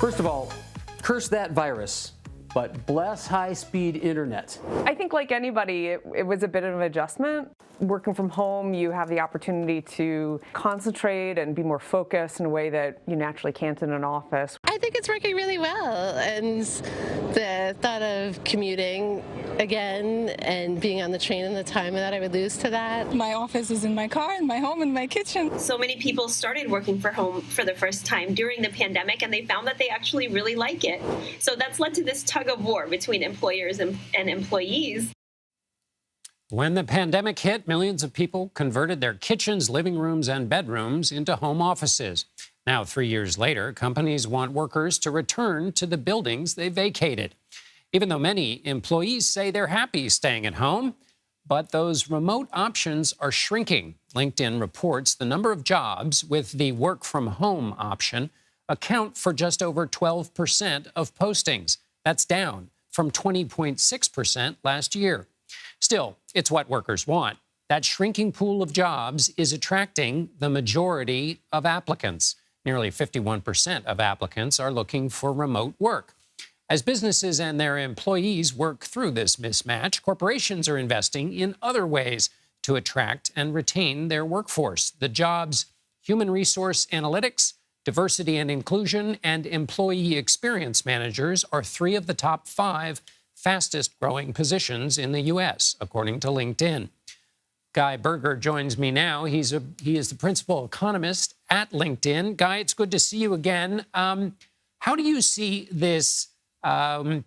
First of all, curse that virus, but bless high-speed internet. I think like anybody, it was a bit of an adjustment. Working from home, you have the opportunity to concentrate and be more focused in a way that you naturally can't in an office. I think it's working really well, and the thought of commuting again and being on the train and the time that I would lose to that. My office is in my car, in my home, in my kitchen. So many people started working from home for the first time during the pandemic, and they found that they actually really like it. So that's led to this tug of war between employers and employees. When the pandemic hit, millions of people converted their kitchens, living rooms, and bedrooms into home offices. Now, 3 years later, companies want workers to return to the buildings they vacated. Even though many employees say they're happy staying at home, but those remote options are shrinking. LinkedIn reports the number of jobs with the work from home option account for just over 12% of postings. That's down from 20.6% last year. Still, it's what workers want. That shrinking pool of jobs is attracting the majority of applicants. Nearly 51% of applicants are looking for remote work. As businesses and their employees work through this mismatch, corporations are investing in other ways to attract and retain their workforce. The jobs human resource analytics, diversity and inclusion, and employee experience managers are 3 of the top 5 fastest growing positions in the U.S., according to LinkedIn. Guy Berger joins me now. He is the principal economist at LinkedIn. Guy, it's good to see you again. How do you see this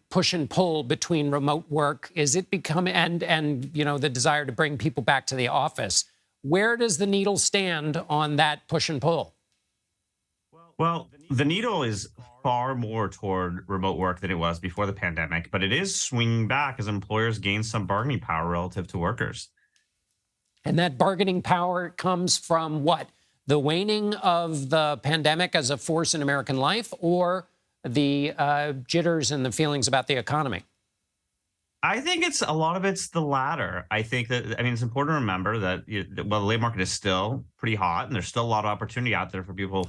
push and pull between remote work? Is it become and you know the desire to bring people back to the office? Where does the needle stand on that push and pull? Well, the needle is far more toward remote work than it was before the pandemic, but it is swinging back as employers gain some bargaining power relative to workers. And that bargaining power comes from what? The waning of the pandemic as a force in American life, or the jitters and the feelings about the economy? I think a lot of it's the latter. I think that, it's important to remember that, while the labor market is still pretty hot and there's still a lot of opportunity out there for people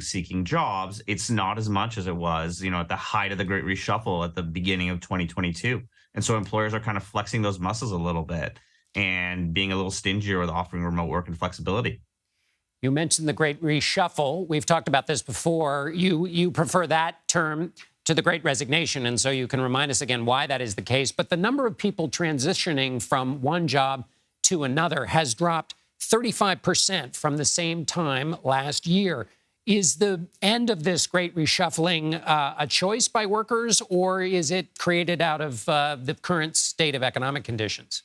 seeking jobs, it's not as much as it was, at the height of the Great Reshuffle at the beginning of 2022. And so employers are kind of flexing those muscles a little bit and being a little stingier with offering remote work and flexibility. You mentioned the Great Reshuffle. We've talked about this before. You prefer that term to the Great Resignation, and so you can remind us again why that is the case. But the number of people transitioning from one job to another has dropped 35% from the same time last year. Is the end of this Great Reshuffling a choice by workers, or is it created out of the current state of economic conditions?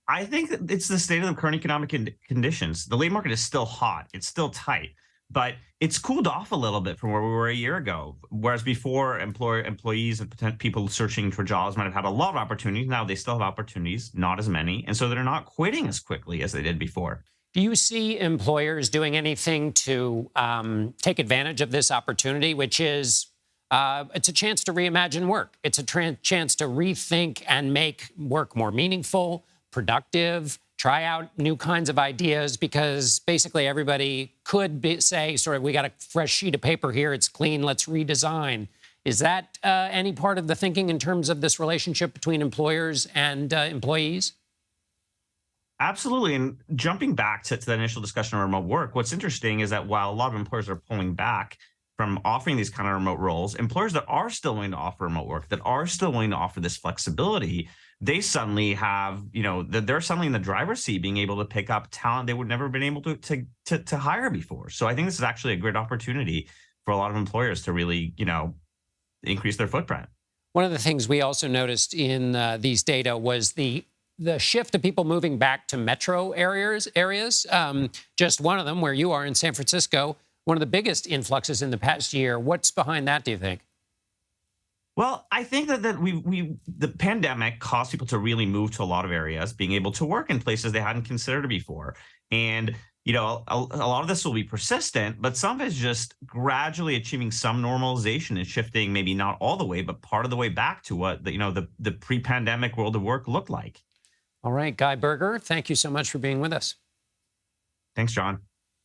I think that it's the state of the current economic conditions. The labor market is still hot. It's still tight, but it's cooled off a little bit from where we were a year ago. Whereas before, employees and people searching for jobs might have had a lot of opportunities. Now they still have opportunities, not as many. And so they're not quitting as quickly as they did before. Do you see employers doing anything to take advantage of this opportunity, which is it's a chance to reimagine work. It's a chance to rethink and make work more meaningful, productive, try out new kinds of ideas, because basically everybody could say, sort of, we got a fresh sheet of paper here, it's clean, let's redesign. Is that any part of the thinking in terms of this relationship between employers and employees? Absolutely. And jumping back to the initial discussion on remote work, what's interesting is that while a lot of employers are pulling back from offering these kind of remote roles, employers that are still willing to offer remote work, that are still willing to offer this flexibility, they suddenly have, they're suddenly in the driver's seat, being able to pick up talent they would never have been able to hire before. So I think this is actually a great opportunity for a lot of employers to really, increase their footprint. One of the things we also noticed in these data was the shift of people moving back to metro areas. Just one of them, where you are in San Francisco, one of the biggest influxes in the past year. What's behind that, do you think? Well, I think that the pandemic caused people to really move to a lot of areas, being able to work in places they hadn't considered before. And, a lot of this will be persistent, but some of it's just gradually achieving some normalization and shifting, maybe not all the way, but part of the way back to what the pre-pandemic world of work looked like. All right, Guy Berger, thank you so much for being with us. Thanks, John.